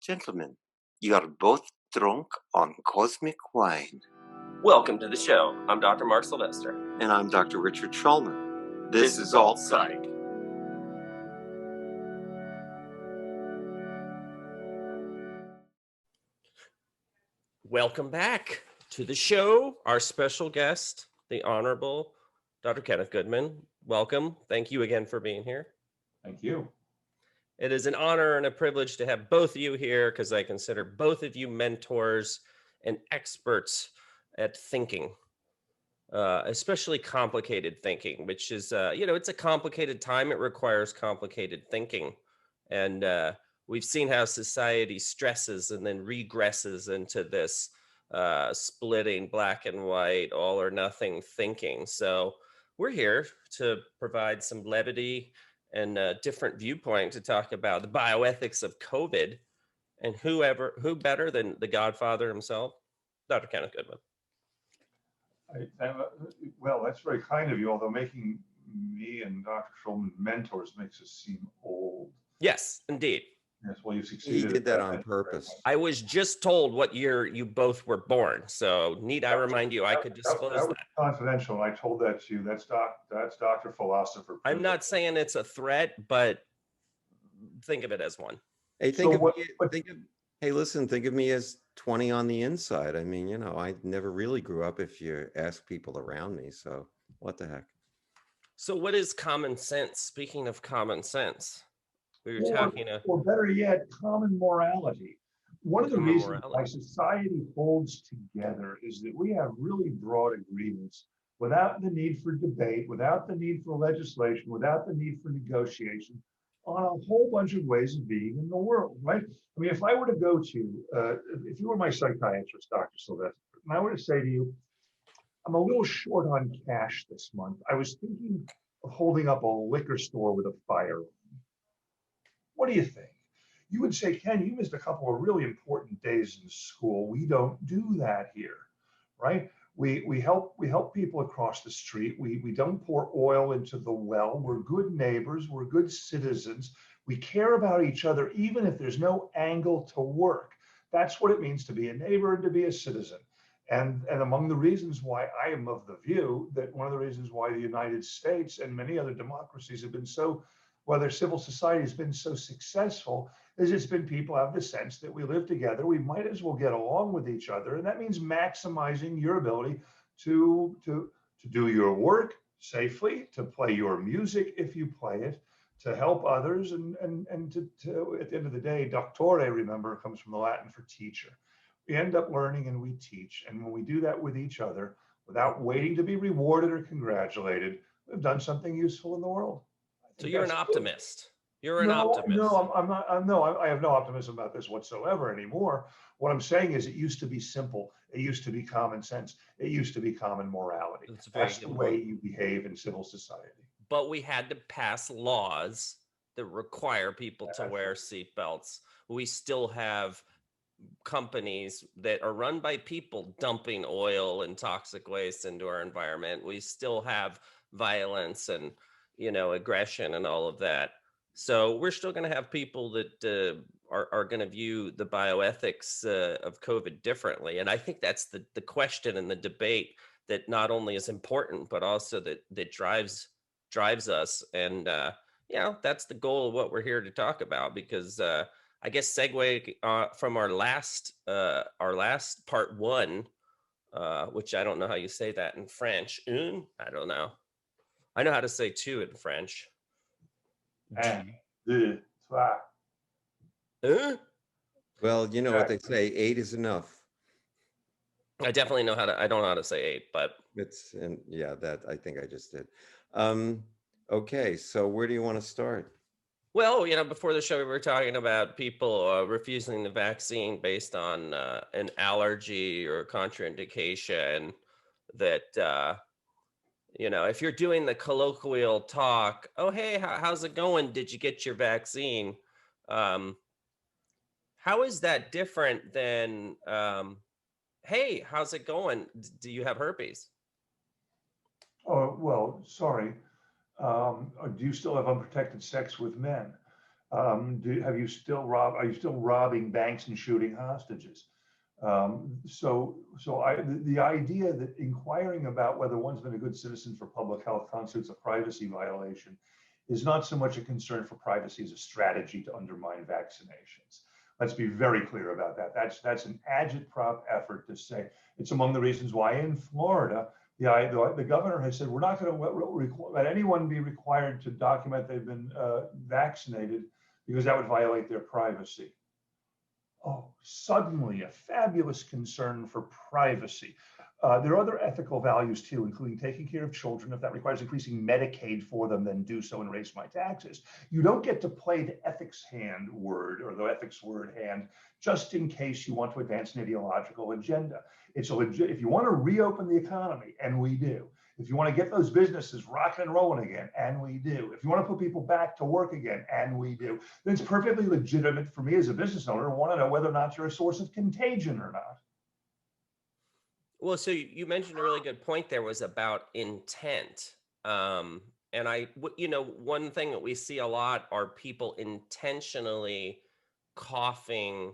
Gentlemen, you are both drunk on cosmic wine. Welcome to the show. I'm Dr. Mark Sylvester. And I'm Dr. Richard Schulman. This is Alt Psych. Welcome back to the show. Our special guest, the Honorable Dr. Kenneth Goodman. Welcome. Thank you again for being here. Thank you. It is an honor and a privilege to have both of you here because I consider both of you mentors and experts at thinking, especially complicated thinking, which is, it's a complicated time. It requires complicated thinking. And we've seen how society stresses and then regresses into this splitting black and white, all or nothing thinking. So we're here to provide some levity and a different viewpoint to talk about the bioethics of COVID. And who better than the Godfather himself, Dr. Kenneth Goodman. Well, that's very kind of you, although making me and Dr. Schulman mentors makes us seem old. Yes, indeed. Yes, well, you succeeded. He did that on purpose. I was just told what year you both were born, so need I remind you, I could disclose that. Was confidential, and I told that to you. That's Dr. Philosopher. I'm not saying it's a threat, but think of it as one. Hey, think of me as 20 on the inside. I mean, I never really grew up if you ask people around me, so what the heck. So what is common sense? Speaking of common sense, we were talking or better yet, common morality. One of the reasons why society holds together is that we have really broad agreements without the need for debate, without the need for legislation, without the need for negotiation on a whole bunch of ways of being in the world, right? I mean, if I were to go to, if you were my psychiatrist, Dr. Sylvester, and I were to say to you, I'm a little short on cash this month. I was thinking of holding up a liquor store with a fire. What do you think? You would say, Ken, you missed a couple of really important days in school. We don't do that here, right? We help people across the street. We don't pour oil into the well. We're good neighbors. We're good citizens. We care about each other, even if there's no angle to work. That's what it means to be a neighbor and to be a citizen. And among the reasons why I am of the view that one of the reasons why the United States and many other democracies have been so, whether civil society has been so successful, is it's been people have the sense that we live together, we might as well get along with each other. And that means maximizing your ability to do your work safely, to play your music if you play it, to help others, and to at the end of the day, doctore, remember, comes from the Latin for teacher. We end up learning and we teach. And when we do that with each other, without waiting to be rewarded or congratulated, we've done something useful in the world. So you're an optimist. You're an optimist. No, I'm not. No, I have no optimism about this whatsoever anymore. What I'm saying is it used to be simple. It used to be common sense. It used to be common morality. That's the way you behave in civil society. But we had to pass laws that require people to wear seatbelts. We still have companies that are run by people dumping oil and toxic waste into our environment. We still have violence and aggression and all of that. So we're still going to have people that are going to view the bioethics of COVID differently. And I think that's the question and the debate that not only is important, but also that drives us. And, that's the goal of what we're here to talk about, because I guess segue from our last part one, which I don't know how you say that in French. I don't know. I know how to say two in French. Un, deux, trois. Well, you know what they say, 8 is enough. I definitely know I don't know how to say 8, but that I think I just did. Okay, so where do you want to start? Well, before the show, we were talking about people refusing the vaccine based on an allergy or contraindication that, if you're doing the colloquial talk, oh, hey, how's it going? Did you get your vaccine? How is that different than, hey, how's it going? Do you have herpes? Oh, well, sorry. Do you still have unprotected sex with men? Are you still robbing banks and shooting hostages? The idea that inquiring about whether one's been a good citizen for public health constitutes a privacy violation is not so much a concern for privacy as a strategy to undermine vaccinations. Let's be very clear about that. That's an agitprop effort to say it's among the reasons why in Florida, the governor has said we're not going to let anyone be required to document they've been vaccinated because that would violate their privacy. Oh, suddenly a fabulous concern for privacy. There are other ethical values too, including taking care of children. If that requires increasing Medicaid for them, then do so and raise my taxes. You don't get to play the ethics hand word or the ethics word hand just in case you want to advance an ideological agenda. It's a legit, if you want to reopen the economy, and we do, if you want to get those businesses rocking and rolling again, and we do, if you want to put people back to work again, and we do, then it's perfectly legitimate for me as a business owner to want to know whether or not you're a source of contagion or not. Well, so you mentioned a really good point there was about intent. And one thing that we see a lot are people intentionally coughing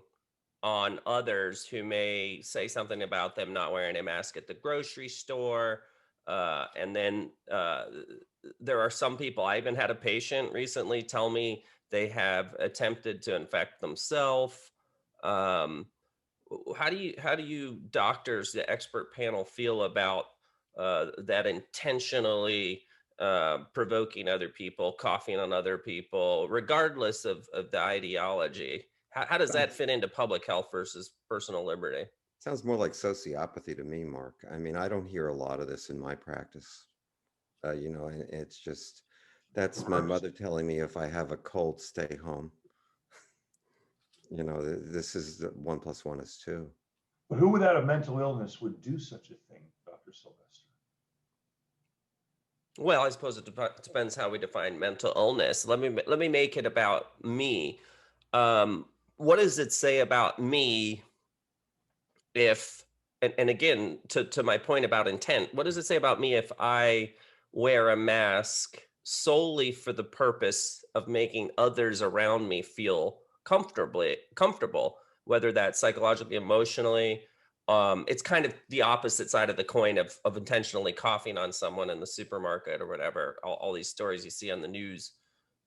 on others who may say something about them not wearing a mask at the grocery store. And then there are some people, I even had a patient recently tell me they have attempted to infect themselves. How do you doctors, the expert panel, feel about that intentionally provoking other people, coughing on other people, regardless of the ideology? How does that fit into public health versus personal liberty? Sounds more like sociopathy to me, Mark. I mean, I don't hear a lot of this in my practice. It's just, that's my mother telling me if I have a cold, stay home. This is 1 + 1 is 2. But who without a mental illness would do such a thing, Dr. Sylvester? Well, I suppose it depends how we define mental illness. Let me make it about me. What does it say about me if, and again, to my point about intent, what does it say about me if I wear a mask solely for the purpose of making others around me feel comfortable, whether that's psychologically, emotionally? It's kind of the opposite side of the coin of intentionally coughing on someone in the supermarket or whatever, all these stories you see on the news.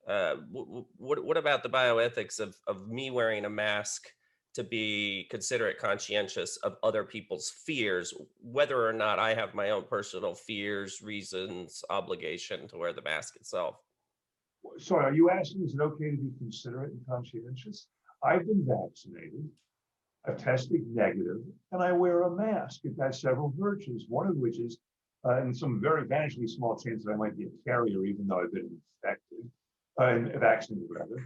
What about the bioethics of me wearing a mask to be considerate, conscientious of other people's fears, whether or not I have my own personal fears, reasons, obligation to wear the mask itself? Sorry, are you asking, is it okay to be considerate and conscientious? I've been vaccinated, I've tested negative, and I wear a mask. It has several virtues, one of which is, in some very vanishingly small chance that I might be a carrier, even though I've been infected, and vaccinated rather.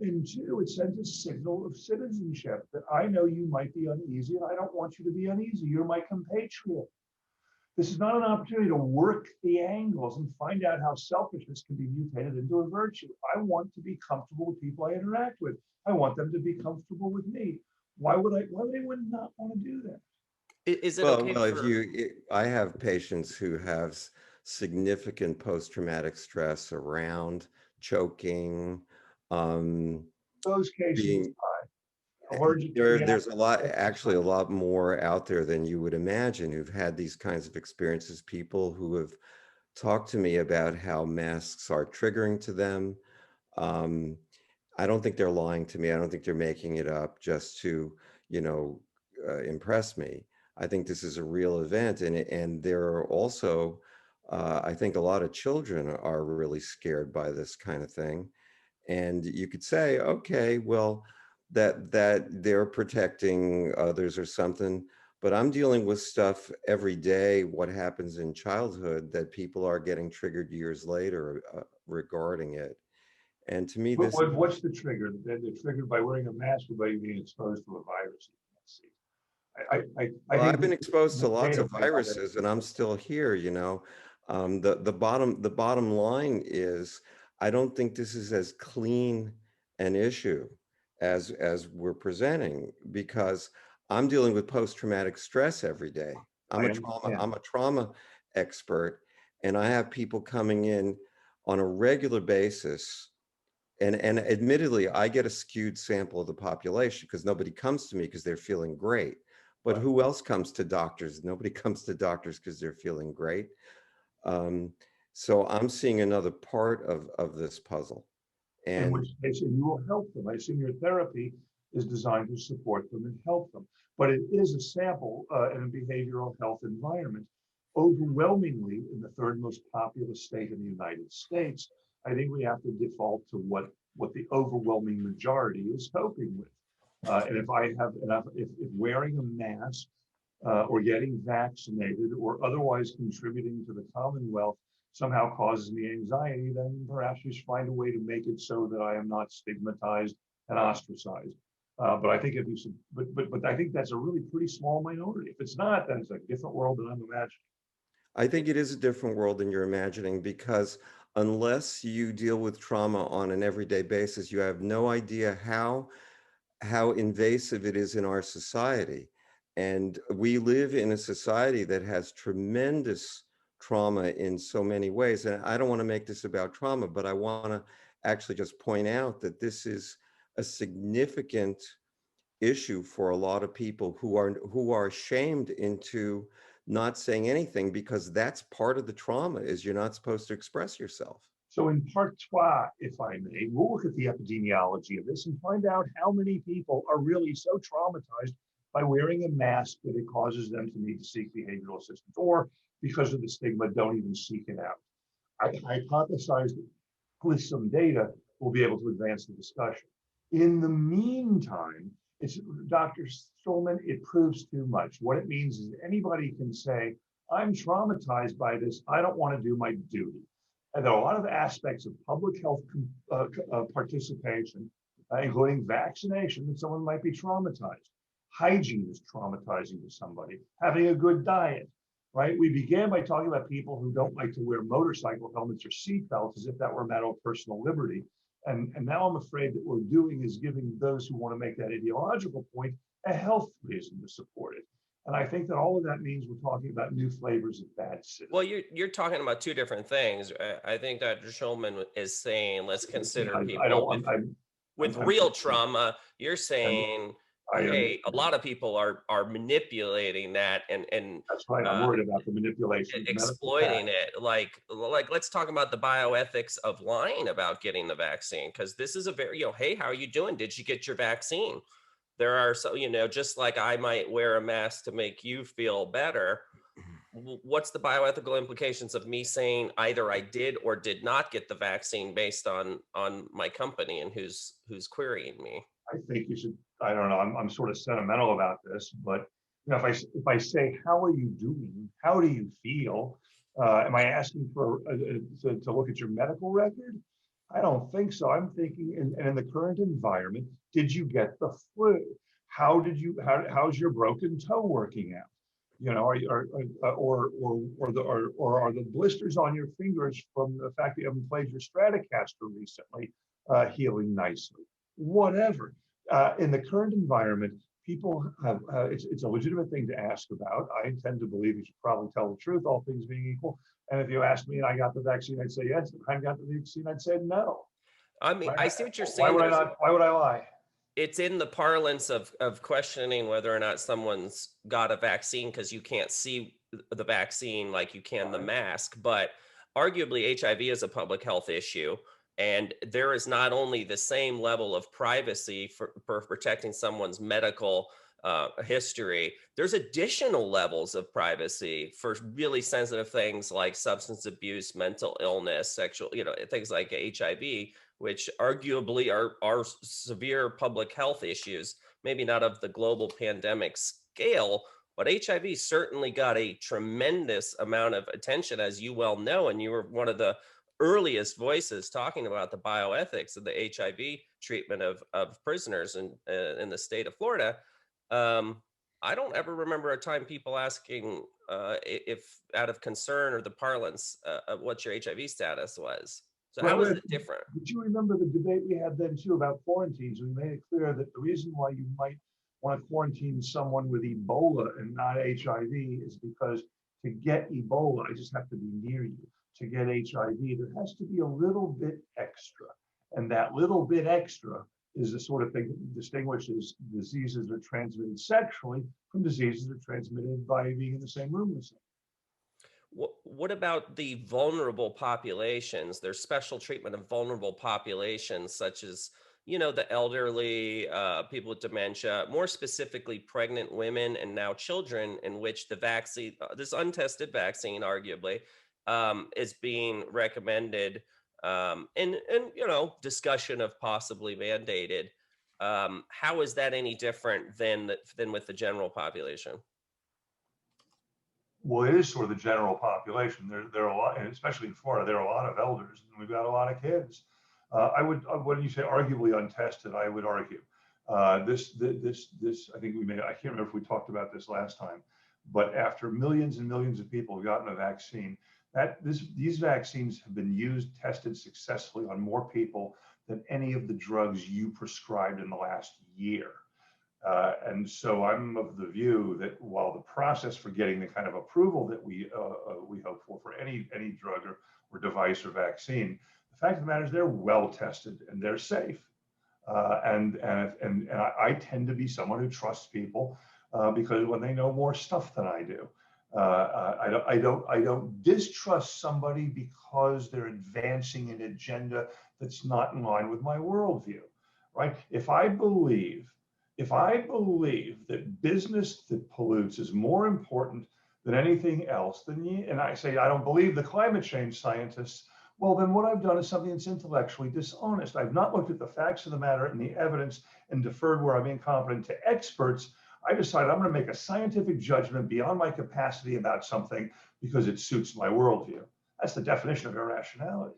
And two, it sends a signal of citizenship that I know you might be uneasy and I don't want you to be uneasy. You're my compatriot. This is not an opportunity to work the angles and find out how selfishness can be mutated into a virtue. I want to be comfortable with people I interact with. I want them to be comfortable with me. Why would anyone not want to do that? Is it okay I have patients who have significant post-traumatic stress around choking, those cases, there's a lot more out there than you would imagine who've had these kinds of experiences. People who have talked to me about how masks are triggering to them. I don't think they're lying to me. I don't think they're making it up just to, impress me. I think this is a real event, and there are also, I think a lot of children are really scared by this kind of thing. And you could say, okay, well, that they're protecting others or something, but I'm dealing with stuff every day, what happens in childhood, that people are getting triggered years later regarding it. And to me, what's the trigger? They're triggered by wearing a mask or by being exposed to a virus. I've been exposed to lots of viruses, and I'm still here. The bottom line is, I don't think this is as clean an issue as we're presenting, because I'm dealing with post-traumatic stress every day. I'm a trauma expert, and I have people coming in on a regular basis And admittedly, I get a skewed sample of the population because nobody comes to me because they're feeling great. But who else comes to doctors? Nobody comes to doctors because they're feeling great. So I'm seeing another part of this puzzle. In And which case, and you will help them. I assume your therapy is designed to support them and help them. But it is a sample in a behavioral health environment. Overwhelmingly, in the third most populous state in the United States, I think we have to default to what the overwhelming majority is coping with. And if I have enough, if wearing a mask or getting vaccinated or otherwise contributing to the Commonwealth somehow causes me anxiety, then perhaps we should find a way to make it so that I am not stigmatized and ostracized. But I think if you should, but I think that's a really pretty small minority. If it's not, then it's a different world than I'm imagining. I think it is a different world than you're imagining, because unless you deal with trauma on an everyday basis, you have no idea how invasive it is in our society. And we live in a society that has tremendous trauma in so many ways. And I don't want to make this about trauma, but I want to actually just point out that this is a significant issue for a lot of people who are shamed into not saying anything, because that's part of the trauma, is you're not supposed to express yourself. So in part trois, if I may, we'll look at the epidemiology of this and find out how many people are really so traumatized by wearing a mask that it causes them to need to seek behavioral assistance, or because of the stigma, don't even seek it out. I hypothesize that with some data, we'll be able to advance the discussion. In the meantime, it's Dr. Schulman, it proves too much. What it means is anybody can say, I'm traumatized by this, I don't want to do my duty. And there are a lot of aspects of public health participation, including vaccination, that someone might be traumatized. Hygiene is traumatizing to somebody. Having a good diet, right? We began by talking about people who don't like to wear motorcycle helmets or seatbelts as if that were a matter of personal liberty. And now I'm afraid that what we're doing is giving those who want to make that ideological point a health reason to support it. And I think that all of that means we're talking about new flavors of bad citizen. Well, you're talking about two different things. I think Dr. Schulman is saying let's consider people with real trauma. You're saying, hey, a lot of people are manipulating that and that's right. I'm worried about the manipulation, exploiting it. Like let's talk about the bioethics of lying about getting the vaccine, because this is a very, hey, how are you doing? Did you get your vaccine? There are so, just like I might wear a mask to make you feel better. What's the bioethical implications of me saying either I did or did not get the vaccine based on my company and who's querying me? I think you should, I don't know, I'm sort of sentimental about this, but if I say, how are you doing? How do you feel? Am I asking for to look at your medical record? I don't think so. I'm thinking, in the current environment, did you get the flu? How's your broken toe working out? Or are the blisters on your fingers from the fact that you haven't played your Stratocaster recently healing nicely? Whatever. In the current environment, people have, it's a legitimate thing to ask about. I tend to believe you should probably tell the truth, all things being equal. And if you asked me and I got the vaccine, I'd say yes. If I got the vaccine, I'd say no. I mean, I see what you're saying. Why would I lie? It's in the parlance of questioning whether or not someone's got a vaccine because you can't see the vaccine like you can the mask. But arguably, HIV is a public health issue. And there is not only the same level of privacy for protecting someone's medical history, there's additional levels of privacy for really sensitive things like substance abuse, mental illness, sexual, things like HIV, which arguably are severe public health issues, maybe not of the global pandemic scale, but HIV certainly got a tremendous amount of attention, as you well know, and you were one of the earliest voices talking about the bioethics of the HIV treatment of prisoners in the state of Florida. I don't ever remember a time people asking if out of concern or the parlance of what your HIV status was. So how is it different? Did you remember the debate we had then too about quarantines? We made it clear that the reason why you might want to quarantine someone with Ebola and not HIV is because to get Ebola, I just have to be near you. To get HIV, there has to be a little bit extra. And that little bit extra is the sort of thing that distinguishes diseases that are transmitted sexually from diseases that are transmitted by being in the same room with someone. What about the vulnerable populations? There's special treatment of vulnerable populations, such as, the elderly, people with dementia, more specifically pregnant women and now children, in which the vaccine, this untested vaccine, arguably, is being recommended, and discussion of possibly mandated. How is that any different than with the general population? Well, it is sort of the general population. There are a lot, and especially in Florida, there are a lot of elders, and we've got a lot of kids. When you say arguably untested, I would argue this. I think I can't remember if we talked about this last time, but after millions and millions of people have gotten a vaccine, these vaccines have been used, tested successfully on more people than any of the drugs you prescribed in the last year. And so I'm of the view that while the process for getting the kind of approval that we hope for any drug or device or vaccine, the fact of the matter is they're well tested and they're safe. And I tend to be someone who trusts people because when they know more stuff than I do, I don't distrust somebody because they're advancing an agenda that's not in line with my worldview, right? If I believe that business that pollutes is more important than anything else, and I say I don't believe the climate change scientists, well, then what I've done is something that's intellectually dishonest. I've not looked at the facts of the matter and the evidence and deferred where I'm incompetent to experts. I decided I'm going to make a scientific judgment beyond my capacity about something because it suits my worldview. That's the definition of irrationality.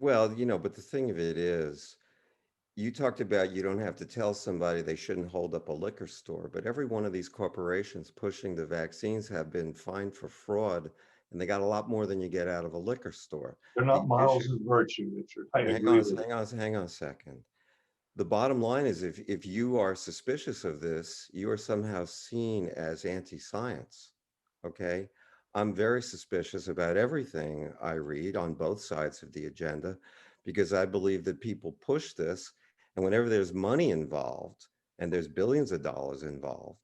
Well, but the thing of it is, you talked about you don't have to tell somebody they shouldn't hold up a liquor store, but every one of these corporations pushing the vaccines have been fined for fraud, and they got a lot more than you get out of a liquor store. They're The not models issue, of virtue, Richard. I hang agree on, with you. hang on a second. The bottom line is if you are suspicious of this, you are somehow seen as anti-science. Okay. I'm very suspicious about everything I read on both sides of the agenda because I believe that people push this. And whenever there's money involved and there's billions of dollars involved,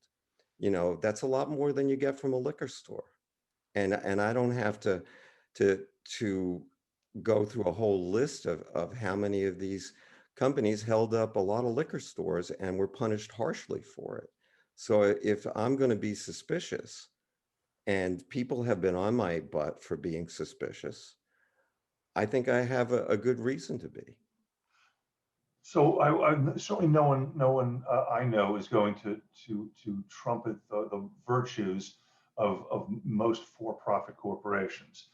that's a lot more than you get from a liquor store. And I don't have to to go through a whole list of how many of these companies held up a lot of liquor stores and were punished harshly for it. So if I'm going to be suspicious, and people have been on my butt for being suspicious, I think I have a good reason to be. So certainly no one I know is going to trumpet the virtues of most for-profit corporations.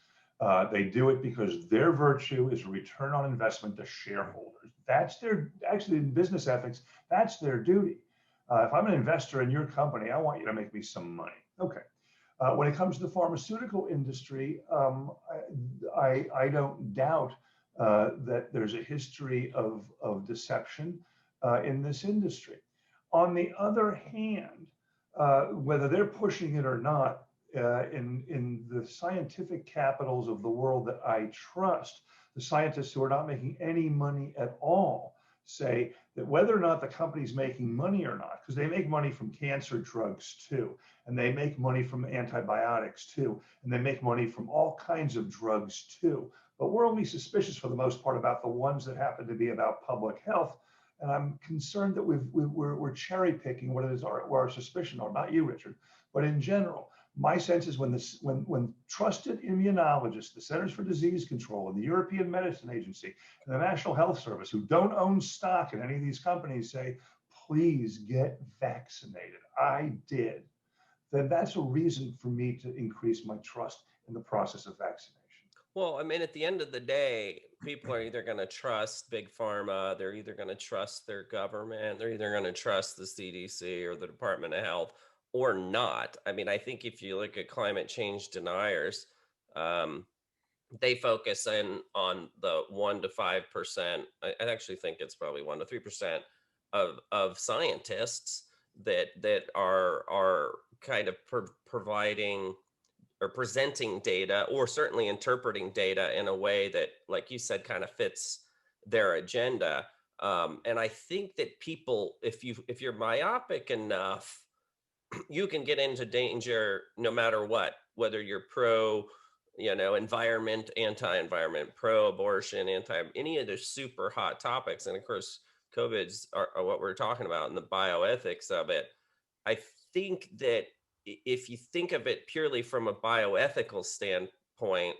They do it because their virtue is a return on investment to shareholders. That's actually in business ethics, that's their duty. If I'm an investor in your company, I want you to make me some money. Okay. When it comes to the pharmaceutical industry, I don't doubt that there's a history of deception in this industry. On the other hand, whether they're pushing it or not, in the scientific capitals of the world that I trust, the scientists who are not making any money at all say that whether or not the company's making money or not, because they make money from cancer drugs too, and they make money from antibiotics too, and they make money from all kinds of drugs too. But we're only suspicious for the most part about the ones that happen to be about public health. And I'm concerned that we're cherry picking what it is our suspicion are, not you, Richard, but in general. My sense is when trusted immunologists, the Centers for Disease Control and the European Medicine Agency and the National Health Service, who don't own stock in any of these companies, say, please get vaccinated. I did. Then that's a reason for me to increase my trust in the process of vaccination. Well, I mean, at the end of the day, people are either going to trust big pharma, they're either going to trust their government, they're either going to trust the CDC or the Department of Health or not. I mean, I think if you look at climate change deniers, they focus in on the 1 to 5%. I actually think it's probably 1 to 3% of scientists that are kind of providing or presenting data, or certainly interpreting data in a way that, like you said, kind of fits their agenda. And I think that people, if you're myopic enough, you can get into danger no matter what, whether you're pro, environment, anti-environment, pro-abortion, any of the super hot topics. And of course, COVID's are what we're talking about, and the bioethics of it. I think that if you think of it purely from a bioethical standpoint,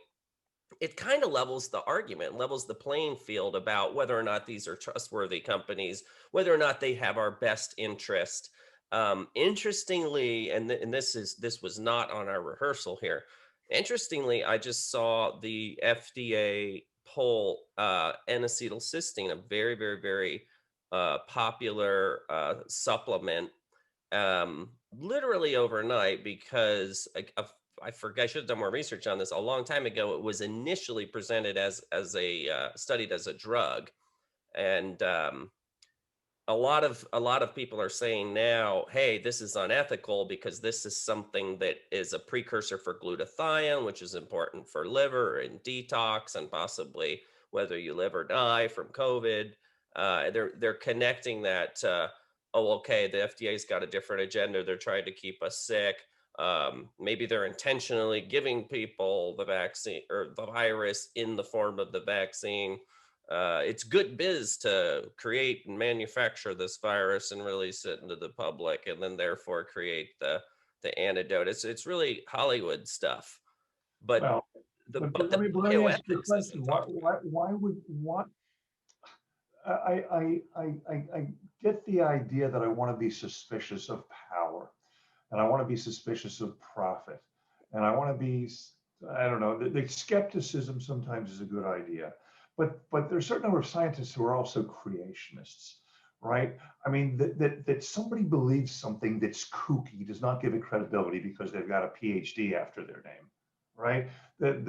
it kind of levels the argument, levels the playing field about whether or not these are trustworthy companies, whether or not they have our best interest. Interestingly, and this was not on our rehearsal here. Interestingly, I just saw the FDA poll N-acetylcysteine, a very, very, very popular supplement, literally overnight, because I forget, I should have done more research on this. A long time ago, it was initially presented as studied as a drug, and a lot of people are saying now, hey, this is unethical because this is something that is a precursor for glutathione, which is important for liver and detox, and possibly whether you live or die from COVID. They're connecting that. Oh, okay, the FDA's got a different agenda. They're trying to keep us sick. Maybe they're intentionally giving people the vaccine or the virus in the form of the vaccine. It's good biz to create and manufacture this virus and release it into the public, and then therefore create the antidote. It's really Hollywood stuff. But Well, the but let me ask you a bioethics question. isn't talked about. Why would what I get the idea that I want to be suspicious of power, and I want to be suspicious of profit, and I want to be, I don't know, the skepticism sometimes is a good idea, but there's a certain number of scientists who are also creationists, right? I mean, that somebody believes something that's kooky does not give it credibility because they've got a PhD after their name, right? That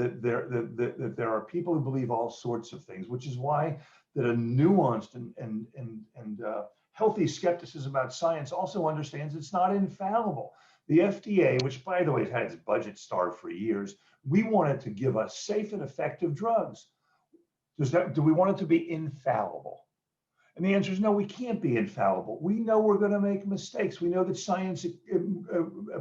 there are people who believe all sorts of things, which is why that a nuanced and healthy skepticism about science also understands it's not infallible. The FDA, which by the way has had its budget starved for years, we want it to give us safe and effective drugs. Do we want it to be infallible? And the answer is no, we can't be infallible. We know we're going to make mistakes. We know that science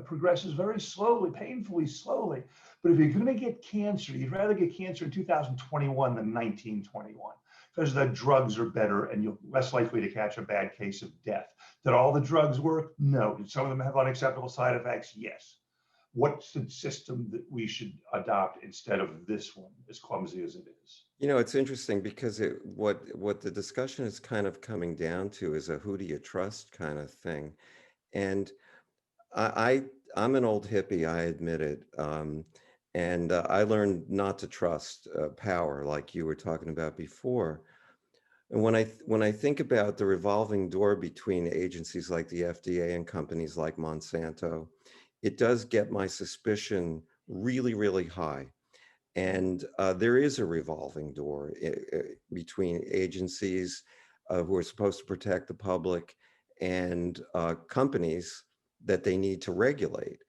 progresses very slowly, painfully slowly. But if you're going to get cancer, you'd rather get cancer in 2021 than 1921 because the drugs are better and you're less likely to catch a bad case of death. Did all the drugs work? No. Did some of them have unacceptable side effects? Yes. What's the system that we should adopt instead of this one, as clumsy as it is? It's interesting because what the discussion is kind of coming down to is a who do you trust kind of thing. And I'm an old hippie, I admit it. And I learned not to trust power like you were talking about before. And when I think about the revolving door between agencies like the FDA and companies like Monsanto, it does get my suspicion really, really high. And there is a revolving door between agencies who are supposed to protect the public and companies that they need to regulate.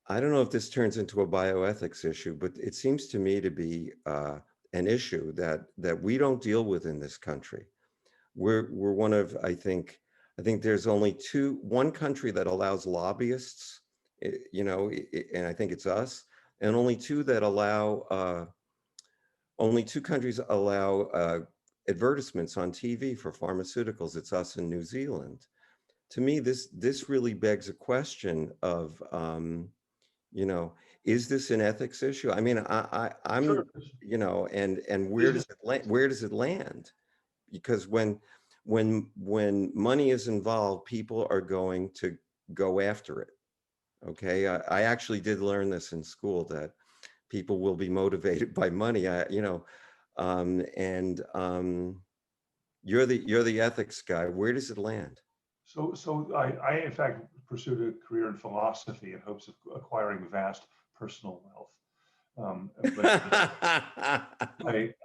I don't know if this turns into a bioethics issue, but it seems to me to be an issue that we don't deal with in this country. We're one of, I think there's only one country that allows lobbyists, and I think it's us, and only two countries allow advertisements on TV for pharmaceuticals. It's us and New Zealand. To me, this really begs a question of, is this an ethics issue? I mean, I'm, Sure. and where does it land? Because when money is involved, people are going to go after it. Okay, I actually did learn this in school that people will be motivated by money. And you're the ethics guy. Where does it land? So I in fact pursued a career in philosophy in hopes of acquiring vast personal wealth. But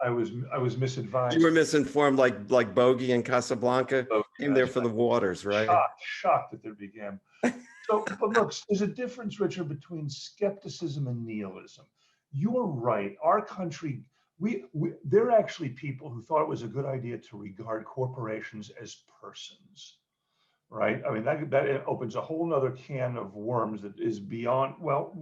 I was misadvised. You were misinformed, like Bogey in Casablanca. Oh, Came there for the waters, right? Shocked that there began. So, but look, there's a difference, Richard, between skepticism and nihilism. You are right. Our country, there are actually people who thought it was a good idea to regard corporations as persons, right? I mean, that opens a whole nother can of worms that is beyond, well,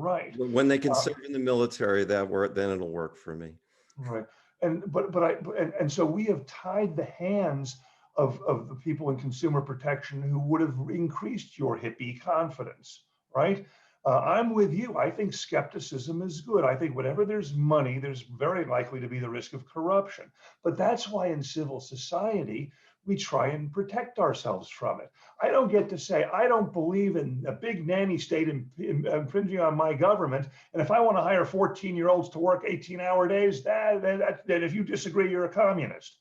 right. When they can serve in the military, then it'll work for me. Right. And so we have tied the hands of the people in consumer protection who would have increased your hippie confidence, right? I'm with you. I think skepticism is good. I think whenever there's money, there's very likely to be the risk of corruption. But that's why in civil society, we try and protect ourselves from it. I don't get to say, I don't believe in a big nanny state infringing on my government. And if I want to hire 14-year-olds to work 18-hour days, that if you disagree, you're a communist,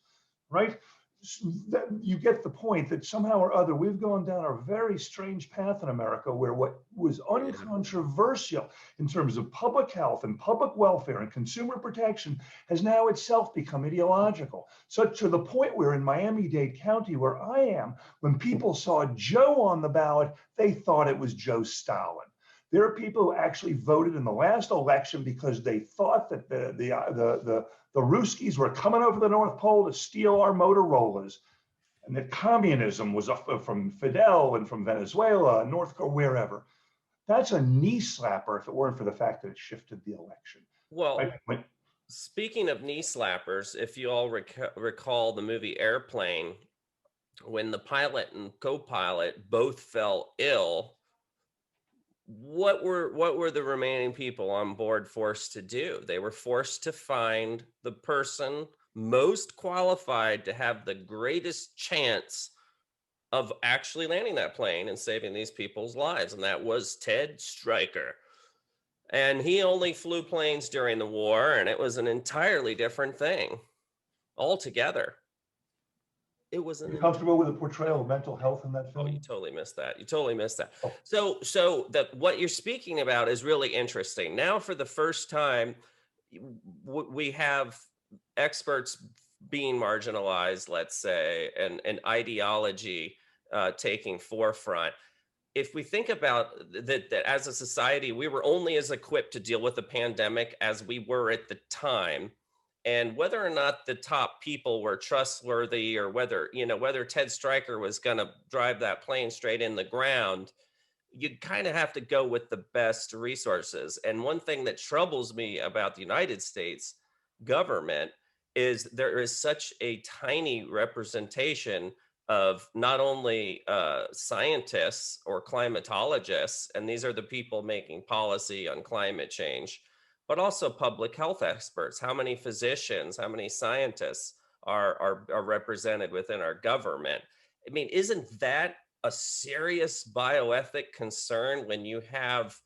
right? You get the point that somehow or other, we've gone down a very strange path in America where what was uncontroversial in terms of public health and public welfare and consumer protection has now itself become ideological. So to the point where in Miami-Dade County, where I am, when people saw Joe on the ballot, they thought it was Joe Stalin. There are people who actually voted in the last election because they thought that the Ruskies were coming over the North Pole to steal our Motorola's, and that communism was from Fidel and from Venezuela and North Korea, wherever. That's a knee slapper if it weren't for the fact that it shifted the election. Well, right? Speaking of knee slappers, if you all recall the movie Airplane, when the pilot and co-pilot both fell ill, what were the remaining people on board forced to do? They were forced to find the person most qualified to have the greatest chance of actually landing that plane and saving these people's lives, and that was Ted Stryker. And he only flew planes during the war, and it was an entirely different thing altogether. It was You're comfortable with the portrayal of mental health in that film? Oh, you totally missed that. You totally missed that. Oh. So that what you're speaking about is really interesting. Now, for the first time, we have experts being marginalized, let's say, and ideology taking forefront. If we think about that as a society, we were only as equipped to deal with the pandemic as we were at the time. And whether or not the top people were trustworthy, or whether Ted Stryker was going to drive that plane straight in the ground, you kind of have to go with the best resources. And one thing that troubles me about the United States government is there is such a tiny representation of not only scientists or climatologists, and these are the people making policy on climate change, but also public health experts. How many physicians, how many scientists are represented within our government? I mean, isn't that a serious bioethic concern when you have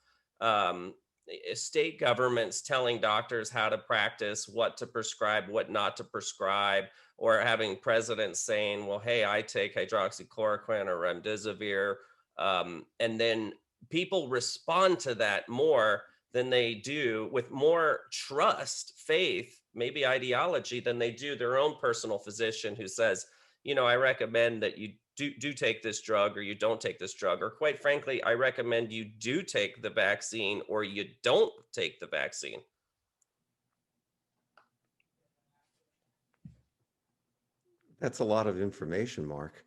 state governments telling doctors how to practice, what to prescribe, what not to prescribe, or having presidents saying, well, hey, I take hydroxychloroquine or remdesivir, and then people respond to that more than they do, with more trust, faith, maybe ideology, than they do their own personal physician who says, I recommend that you do take this drug, or you don't take this drug, or quite frankly, I recommend you do take the vaccine or you don't take the vaccine. That's a lot of information, Mark.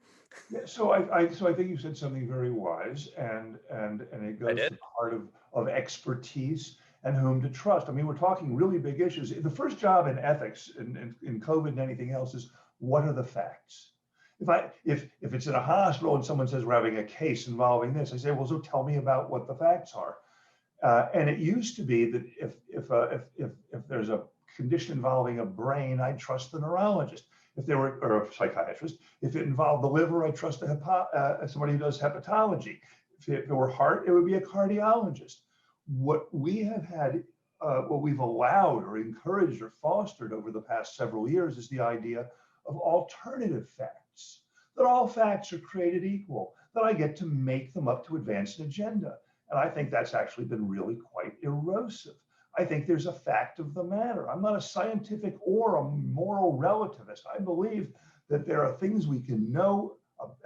Yeah, so I think you said something very wise, and it goes to the heart of expertise and whom to trust. I mean, we're talking really big issues. The first job in ethics in COVID and anything else is, what are the facts? If it's in a hospital and someone says we're having a case involving this, I say, well, so tell me about what the facts are. And it used to be that if there's a condition involving a brain, I'd trust the neurologist. If there were, or a psychiatrist. If it involved the liver, I trust somebody who does hepatology. If it were heart, it would be a cardiologist. What we have had, what we've allowed or encouraged or fostered over the past several years is the idea of alternative facts, that all facts are created equal, that I get to make them up to advance an agenda. And I think that's actually been really quite erosive. I think there's a fact of the matter. I'm not a scientific or a moral relativist. I believe that there are things we can know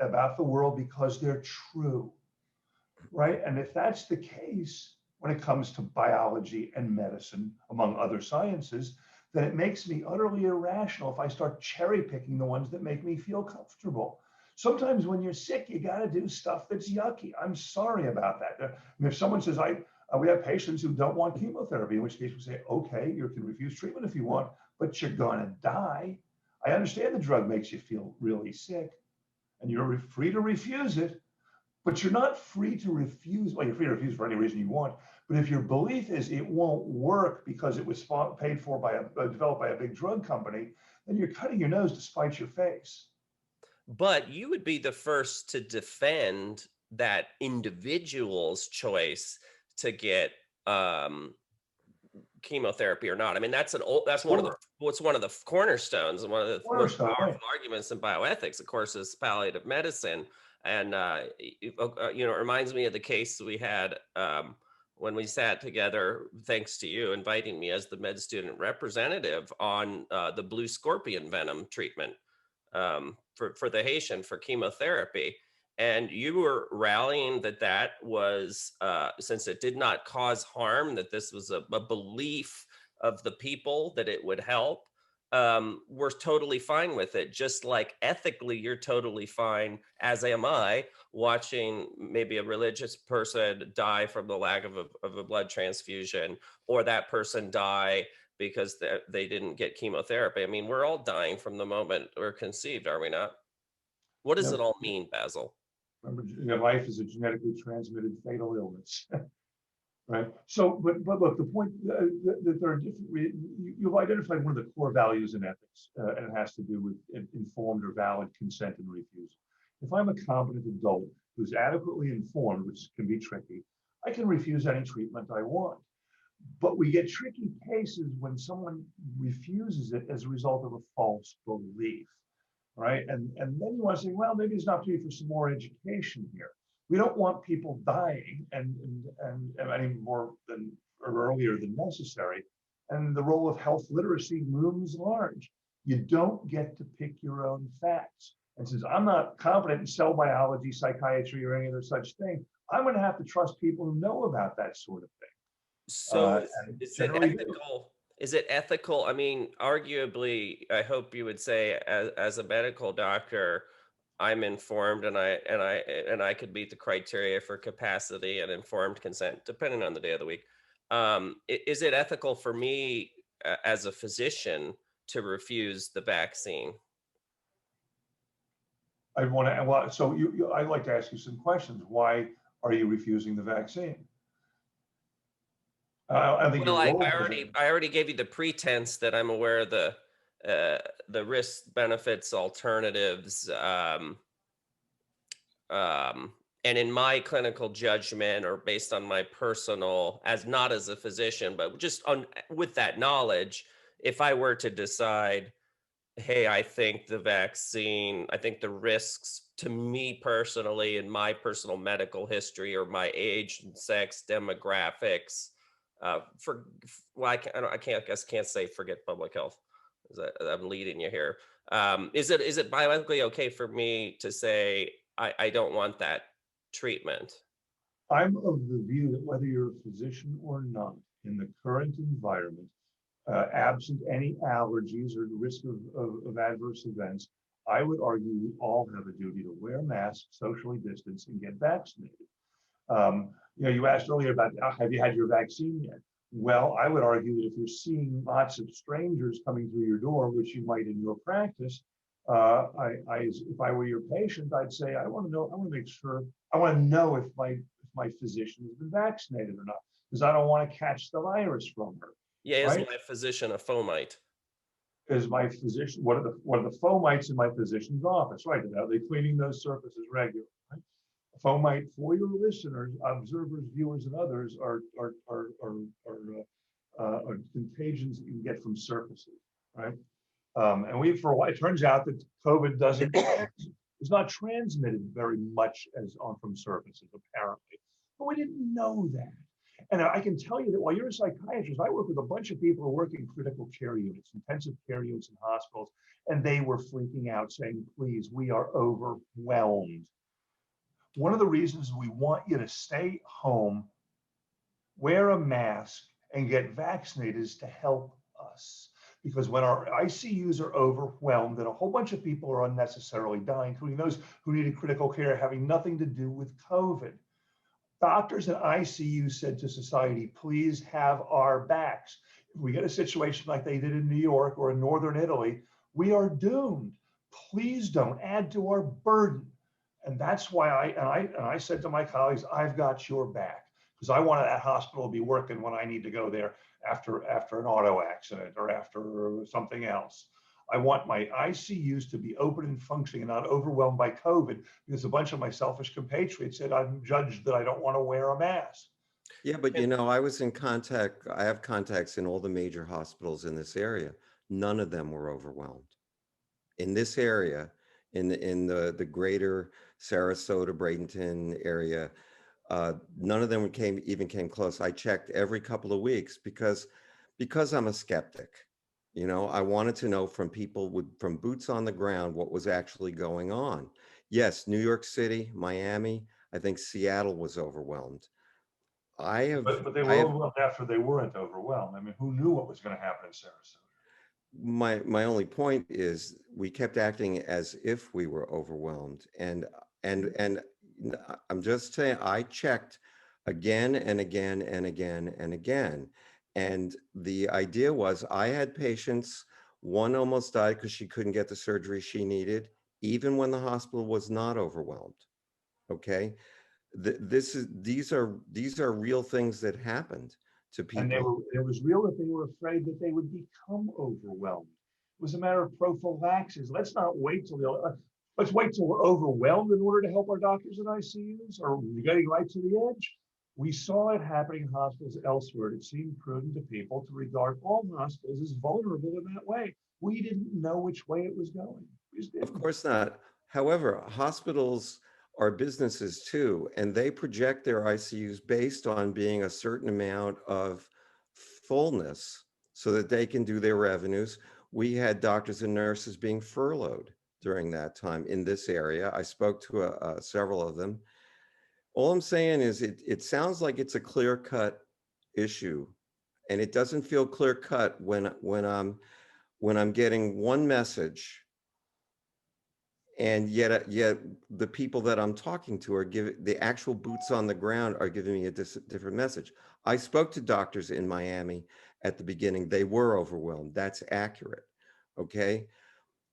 about the world because they're true, right? And if that's the case, when it comes to biology and medicine, among other sciences, then it makes me utterly irrational if I start cherry picking the ones that make me feel comfortable. Sometimes when you're sick, you got to do stuff that's yucky. I'm sorry about that. And if someone says, we have patients who don't want chemotherapy, in which case we say, okay, you can refuse treatment if you want, but you're going to die. I understand the drug makes you feel really sick and you're free to refuse it, but you're not free to refuse. Well, you're free to refuse for any reason you want. But if your belief is it won't work because it was paid for by developed by a big drug company, then you're cutting your nose to spite your face. But you would be the first to defend that individual's choice to get chemotherapy or not. I mean, that's one of the cornerstones and one of the most powerful arguments in bioethics, of course, is palliative medicine. And it reminds me of the case we had when we sat together, thanks to you inviting me as the med student representative on the blue scorpion venom treatment for the Haitian for chemotherapy. And you were rallying that was, since it did not cause harm, that this was a belief of the people that it would help. We're totally fine with it. Just like ethically, you're totally fine, as am I, watching maybe a religious person die from the lack of a blood transfusion, or that person die because they didn't get chemotherapy. I mean, we're all dying from the moment we're conceived, are we not? What does it all mean, Basil? Remember, life is a genetically transmitted fatal illness, right? So, but look, the point that there are different. You've identified one of the core values in ethics, and it has to do with informed or valid consent and refusal. If I'm a competent adult who's adequately informed, which can be tricky, I can refuse any treatment I want. But we get tricky cases when someone refuses it as a result of a false belief. Right. And then you want to say, well, maybe it's an opportunity for some more education here. We don't want people dying and any more than or earlier than necessary. And the role of health literacy looms large. You don't get to pick your own facts. And since I'm not competent in cell biology, psychiatry, or any other such thing, I'm going to have to trust people who know about that sort of thing. So is it ethical? Is it ethical? I mean, arguably, I hope you would say, as a medical doctor, I'm informed and I could meet the criteria for capacity and informed consent, depending on the day of the week. Is it ethical for me as a physician to refuse the vaccine? I'd like to ask you some questions. Why are you refusing the vaccine? I already gave you the pretense that I'm aware of the risks, benefits, alternatives, and in my clinical judgment, or based on my personal, not as a physician, but just with that knowledge, if I were to decide, hey, I think the risks to me personally, in my personal medical history, or my age and sex demographics. I can't say forget public health. I'm leading you here. Is it bioethically okay for me to say I don't want that treatment? I'm of the view that whether you're a physician or not, in the current environment, absent any allergies or the risk of adverse events, I would argue we all have a duty to wear masks, socially distance, and get vaccinated. You asked earlier about have you had your vaccine yet? Well, I would argue that if you're seeing lots of strangers coming through your door, which you might in your practice, if I were your patient, I'd say I want to know if my physician has been vaccinated or not, because I don't want to catch the virus from her. Yeah, is my physician a fomite? Is my physician what are the fomites in my physician's office? Right? Are they cleaning those surfaces regularly? Right? Fomite for your listeners, observers, viewers, and others are contagions that you can get from surfaces, right? And it turns out that COVID is not transmitted very much from surfaces, apparently. But we didn't know that. And I can tell you that while you're a psychiatrist, I work with a bunch of people who work in critical care units, intensive care units in hospitals, and they were freaking out saying, please, we are overwhelmed. One of the reasons we want you to stay home, wear a mask, and get vaccinated is to help us. Because when our ICUs are overwhelmed and a whole bunch of people are unnecessarily dying, including those who needed critical care having nothing to do with COVID, doctors in ICU said to society, please have our backs. If we get a situation like they did in New York or in Northern Italy, we are doomed. Please don't add to our burden. And that's why I said to my colleagues, I've got your back, because I want that hospital to be working when I need to go there after an auto accident or after something else. I want my ICUs to be open and functioning and not overwhelmed by COVID, because a bunch of my selfish compatriots said I'm judged that I don't want to wear a mask. Yeah, but you know, I was in contact, I have contacts in all the major hospitals in this area. None of them were overwhelmed. In this area, in the greater Sarasota, Bradenton area, none of them even came close. I checked every couple of weeks because I'm a skeptic. You know, I wanted to know from people from boots on the ground what was actually going on. Yes, New York City, Miami, I think Seattle was overwhelmed. But they were overwhelmed after they weren't overwhelmed. I mean, who knew what was going to happen in Sarasota? My only point is we kept acting as if we were overwhelmed, and I'm just saying I checked again and again and again and again, and the idea was I had patients, one almost died because she couldn't get the surgery she needed even when the hospital was not overwhelmed. Okay, these are real things that happened to And people. it was real that they were afraid that they would become overwhelmed. It was a matter of prophylaxis. Let's not wait till let's wait till we're overwhelmed in order to help our doctors and ICUs, or getting right to the edge. We saw it happening in hospitals elsewhere. It seemed prudent to people to regard all hospitals as vulnerable in that way. We didn't know which way it was going. Of course not. However, hospitals are businesses too, and they project their ICUs based on being a certain amount of fullness so that they can do their revenues. We had doctors and nurses being furloughed during that time in this area. I spoke to several of them. All I'm saying is it sounds like it's a clear-cut issue, and it doesn't feel clear-cut when I'm getting one message, and yet the people that I'm talking to are giving, the actual boots on the ground are giving me a different message. I spoke to doctors in Miami at the beginning. They were overwhelmed. That's accurate. Okay.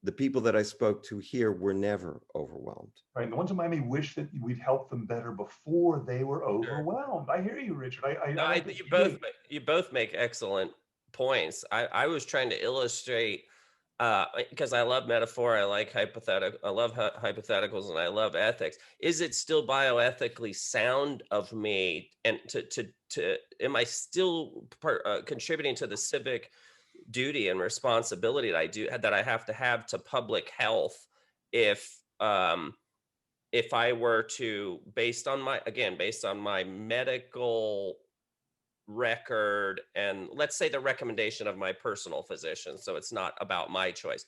The people that I spoke to here were never overwhelmed. Right. And the ones in Miami wish that we'd help them better before they were overwhelmed. I hear you, Richard. You both make excellent points. I was trying to illustrate, because I love metaphor, I like I love hypotheticals, and I love ethics. Is it still bioethically sound of me, and to am I still contributing to the civic duty and responsibility that I have to have to public health if I were to, based on my medical record, and let's say the recommendation of my personal physician, so it's not about my choice,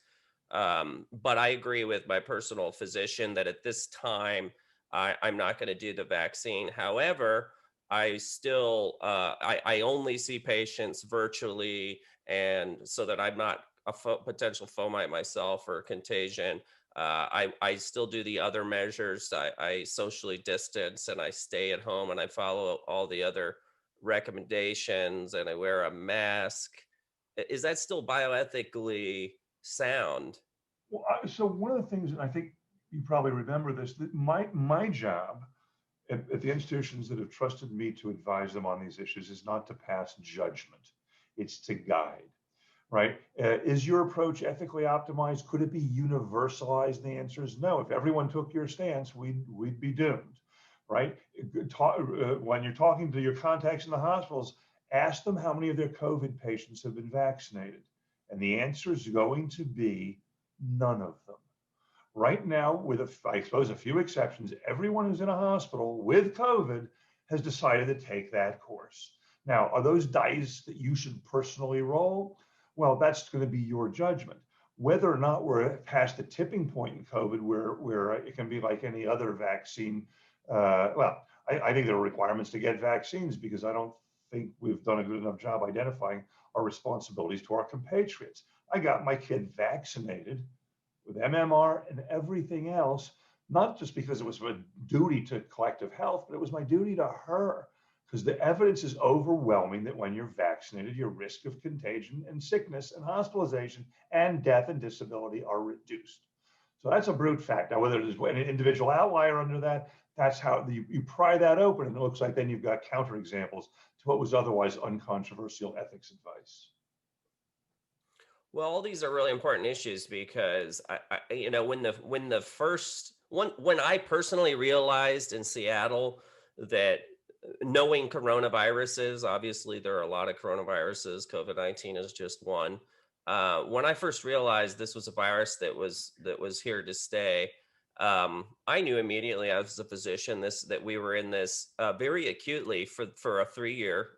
but I agree with my personal physician that at this time I'm not going to do the vaccine. However, I still I only see patients virtually, and so that I'm not a potential fomite myself or contagion. I still do the other measures. I socially distance, and I stay at home, and I follow all the other recommendations, and I wear a mask. Is that still bioethically sound? Well, so one of the things, and I think you probably remember this, that my job at the institutions that have trusted me to advise them on these issues is not to pass judgment. It's to guide. Right? Is your approach ethically optimized? Could it be universalized? The answer is no. If everyone took your stance, we'd be doomed. Right? When you're talking to your contacts in the hospitals, ask them how many of their COVID patients have been vaccinated. And the answer is going to be none of them. Right now, with I suppose a few exceptions, everyone who's in a hospital with COVID has decided to take that course. Now, are those dice that you should personally roll? Well, that's going to be your judgment. Whether or not we're past the tipping point in COVID where it can be like any other vaccine, I think there are requirements to get vaccines because I don't think we've done a good enough job identifying our responsibilities to our compatriots. I got my kid vaccinated with MMR and everything else, not just because it was a duty to collective health, but it was my duty to her, because the evidence is overwhelming that when you're vaccinated, your risk of contagion and sickness and hospitalization and death and disability are reduced. So that's a brute fact. Now, whether there's an individual outlier under that, that's how you pry that open, and it looks like then you've got counterexamples to what was otherwise uncontroversial ethics advice. Well, all these are really important issues because when I personally realized in Seattle that knowing coronaviruses, obviously there are a lot of coronaviruses, COVID-19 is just one. When I first realized this was a virus that was here to stay, I knew immediately as a physician that we were in this very acutely for a 3-year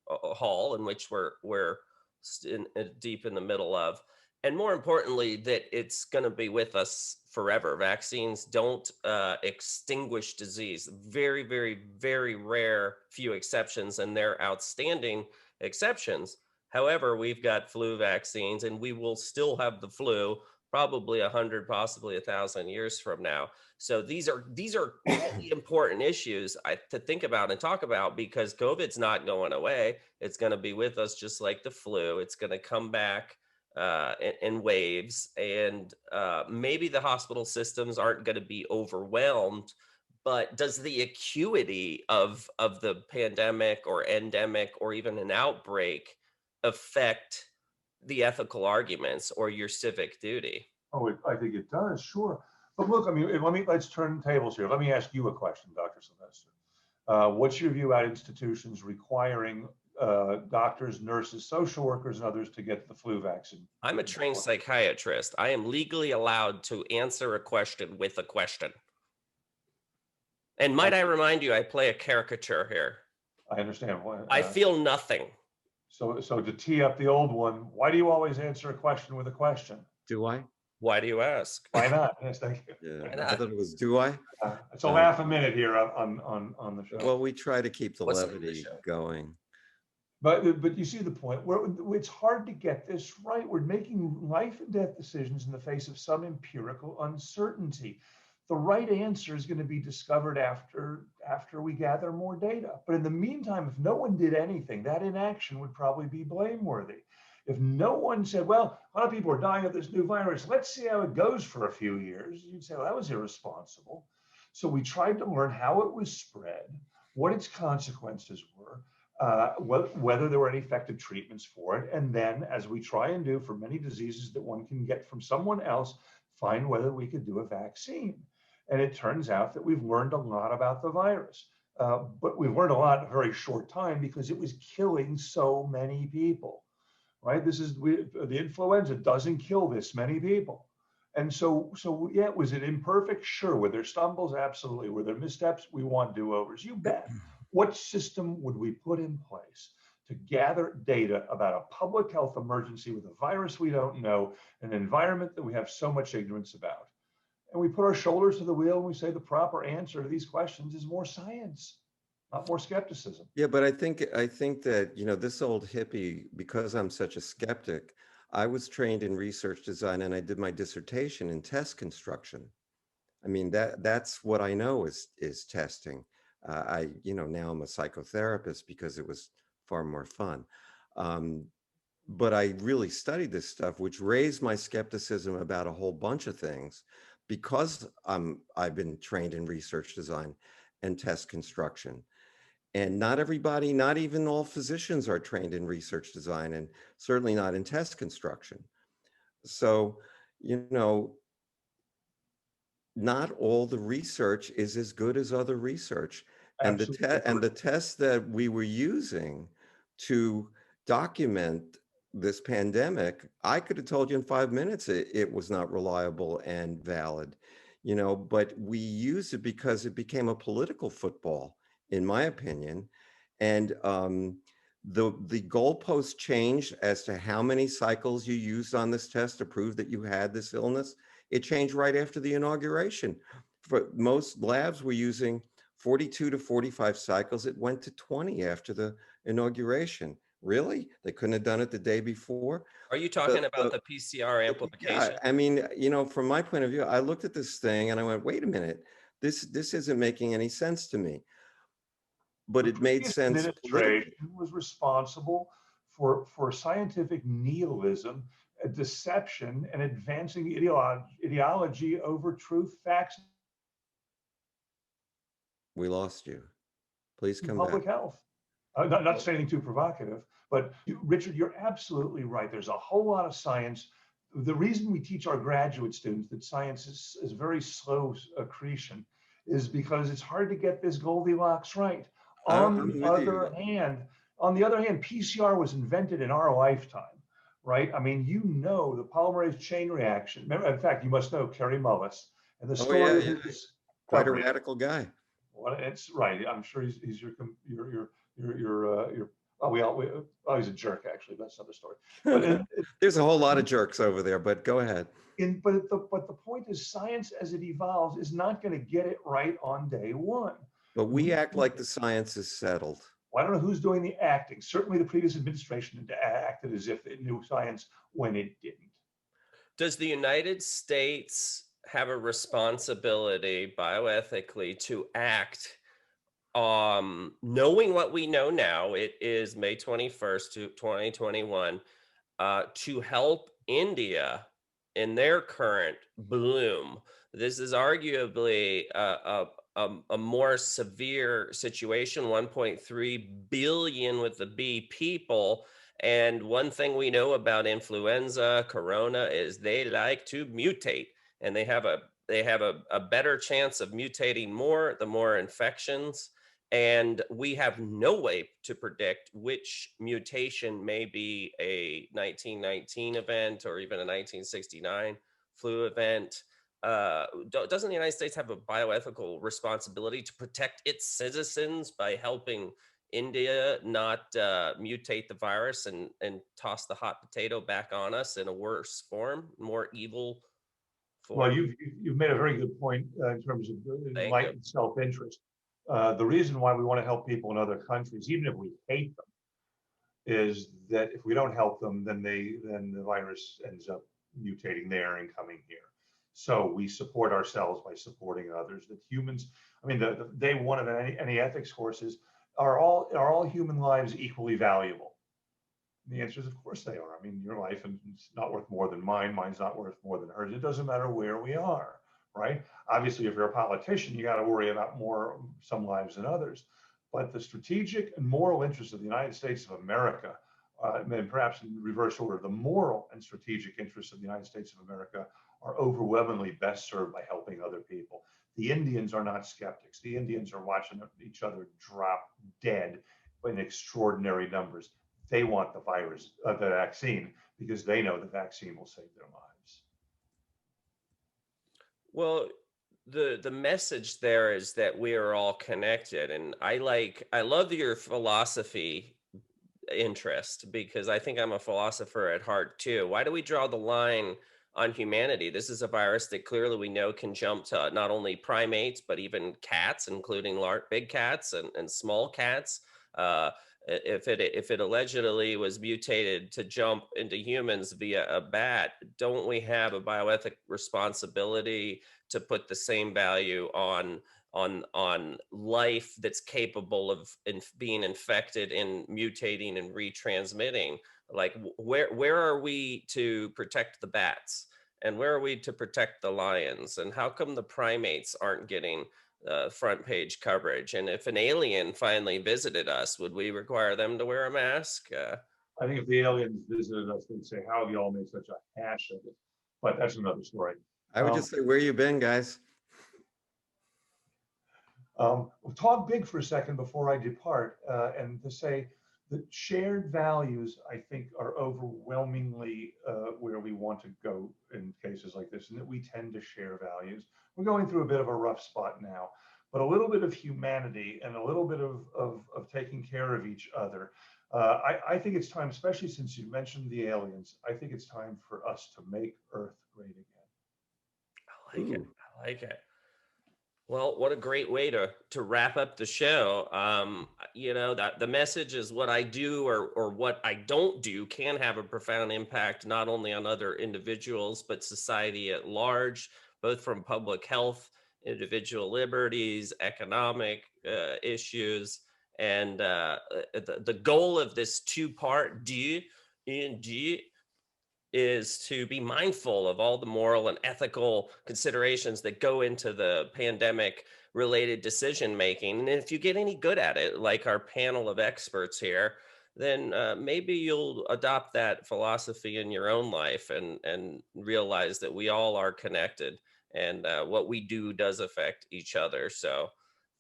haul in which we're deep in the middle of, and more importantly that it's going to be with us forever. Vaccines don't extinguish disease. Very, very, very rare few exceptions, and they're outstanding exceptions. However, we've got flu vaccines, and we will still have the flu probably 100, possibly 1,000 years from now. So these are really important issues to think about and talk about, because COVID's not going away. It's going to be with us just like the flu. It's going to come back in waves, and maybe the hospital systems aren't going to be overwhelmed. But does the acuity of the pandemic or endemic or even an outbreak affect the ethical arguments or your civic duty? Oh, I think it does, sure. But look, I mean, let's turn tables here. Let me ask you a question, Dr. Sylvester. What's your view about institutions requiring doctors, nurses, social workers, and others to get the flu vaccine? I'm a trained psychiatrist. I am legally allowed to answer a question with a question. And might I remind you, I play a caricature here. I understand. I feel nothing. So to tee up the old one, why do you always answer a question with a question? Do I? Why do you ask? Why not? Yes, thank you. Yeah, I thought it was, do I? It's a laugh a minute here on the show. Well, we try to keep the levity going. But you see the point. It's hard to get this right. We're making life and death decisions in the face of some empirical uncertainty. The right answer is going to be discovered after we gather more data. But in the meantime, if no one did anything, that inaction would probably be blameworthy. If no one said, well, a lot of people are dying of this new virus, let's see how it goes for a few years, you'd say, well, that was irresponsible. So we tried to learn how it was spread, what its consequences were, whether there were any effective treatments for it. And then, as we try and do for many diseases that one can get from someone else, find whether we could do a vaccine. And it turns out that we've learned a lot about the virus. But we've learned a lot in a very short time because it was killing so many people, right? The influenza doesn't kill this many people. And so yeah, was it imperfect? Sure. Were there stumbles? Absolutely. Were there missteps? We want do-overs. You bet. What system would we put in place to gather data about a public health emergency with a virus we don't know, an environment that we have so much ignorance about? And we put our shoulders to the wheel and we say the proper answer to these questions is more science, not more skepticism. Yeah, but I think that, this old hippie, because I'm such a skeptic, I was trained in research design and I did my dissertation in test construction. I mean, that's what I know is testing. Now I'm a psychotherapist because it was far more fun. But I really studied this stuff, which raised my skepticism about a whole bunch of things, because I've been trained in research design and test construction. And not everybody, not even all physicians are trained in research design, and certainly not in test construction. So, not all the research is as good as other research. And the tests that we were using to document this pandemic, I could have told you in 5 minutes it was not reliable and valid, but we used it because it became a political football in my opinion. And the goalpost changed as to how many cycles you used on this test to prove that you had this illness. It changed right after the inauguration. For most labs were using 42 to 45 cycles. It went to 20 after the inauguration. Really? They couldn't have done it the day before? Are you talking about the PCR amplification? Yeah, I mean, from my point of view, I looked at this thing and I went, wait a minute, this isn't making any sense to me. But it made sense politically. Administration was responsible for scientific nihilism, deception, and advancing ideology over truth, facts, We lost you. Please and come public back. health. Not to say anything too provocative, but Richard, you're absolutely right. There's a whole lot of science. The reason we teach our graduate students that science is very slow accretion is because it's hard to get this Goldilocks right. On the other hand, PCR was invented in our lifetime, right? I mean, the polymerase chain reaction. Remember, in fact, you must know Kerry Mullis and the story of his quite a radical guy. Well, it's right. I'm sure he's your he's a jerk actually. That's another story. But there's a whole lot of jerks over there. But go ahead. But the point is, science as it evolves is not going to get it right on day one. But we act like the science is settled. Well, I don't know who's doing the acting. Certainly, the previous administration acted as if it knew science when it didn't. Does the United States have a responsibility bioethically to act knowing what we know now? It is May 21st, 2021, to help India in their current bloom. This is arguably a more severe situation, 1.3 billion with the B people. And one thing we know about influenza, corona, is they like to mutate, and they have a better chance of mutating more the more infections. And we have no way to predict which mutation may be a 1919 event or even a 1969 flu event. Doesn't the United States have a bioethical responsibility to protect its citizens by helping India not mutate the virus and toss the hot potato back on us in a worse form, more evil form? Well, you've made a very good point in terms of enlightened self-interest. The reason why we want to help people in other countries, even if we hate them, is that if we don't help them, then the virus ends up mutating there and coming here. So we support ourselves by supporting others. That humans, I mean, the day one of any ethics courses, are all human lives equally valuable? And the answer is, of course they are. I mean, your life is not worth more than mine. Mine's not worth more than hers. It doesn't matter where we are, right? Obviously, if you're a politician, you got to worry about some lives than others. But the strategic and moral interests of the United States of America, and perhaps in reverse order, the moral and strategic interests of the United States of America are overwhelmingly best served by helping other people. The Indians are not skeptics. The Indians are watching each other drop dead in extraordinary numbers. They want the vaccine, because they know the vaccine will save their lives. Well, the message there is that we are all connected, and I love your philosophy interest, because I think I'm a philosopher at heart too. Why do we draw the line on humanity? This is a virus that clearly we know can jump to not only primates but even cats, including big cats and small cats. If it allegedly was mutated to jump into humans via a bat, don't we have a bioethic responsibility to put the same value on life that's capable of being infected and mutating and retransmitting? Like, where are we to protect the bats, and where are we to protect the lions, and how come the primates aren't getting front page coverage? And if an alien finally visited us, would we require them to wear a mask? I think if the aliens visited us, they'd say, how have you all made such a hash of it? But that's another story. I would just say, where you been, guys? We'll talk big for a second before I depart, and to say that shared values, I think, are overwhelmingly where we want to go in cases like this, and that we tend to share values. We're going through a bit of a rough spot now, but a little bit of humanity and a little bit of taking care of each other. I think it's time, especially since you mentioned the aliens, I think it's time for us to make Earth great again. I like it. I like it. Well, what a great way to wrap up the show. You know, that the message is what I do or what I don't do can have a profound impact, not only on other individuals, but society at large, both from public health, individual liberties, economic issues. And the goal of this two-part D is to be mindful of all the moral and ethical considerations that go into the pandemic related decision making. And if you get any good at it, like our panel of experts here, then maybe you'll adopt that philosophy in your own life and realize that we all are connected and what we do does affect each other. So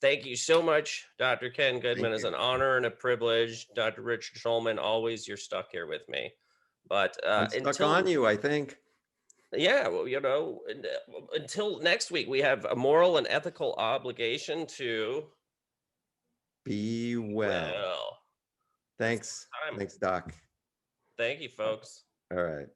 thank you so much, Dr. Ken Goodman. It's an honor and a privilege. Dr. Richard Schulman, always you're stuck here with me. But I'm stuck on you, I think. Yeah, well, you know, until next week, we have a moral and ethical obligation to be well. Thanks. Thanks, Doc. Thank you, folks. All right.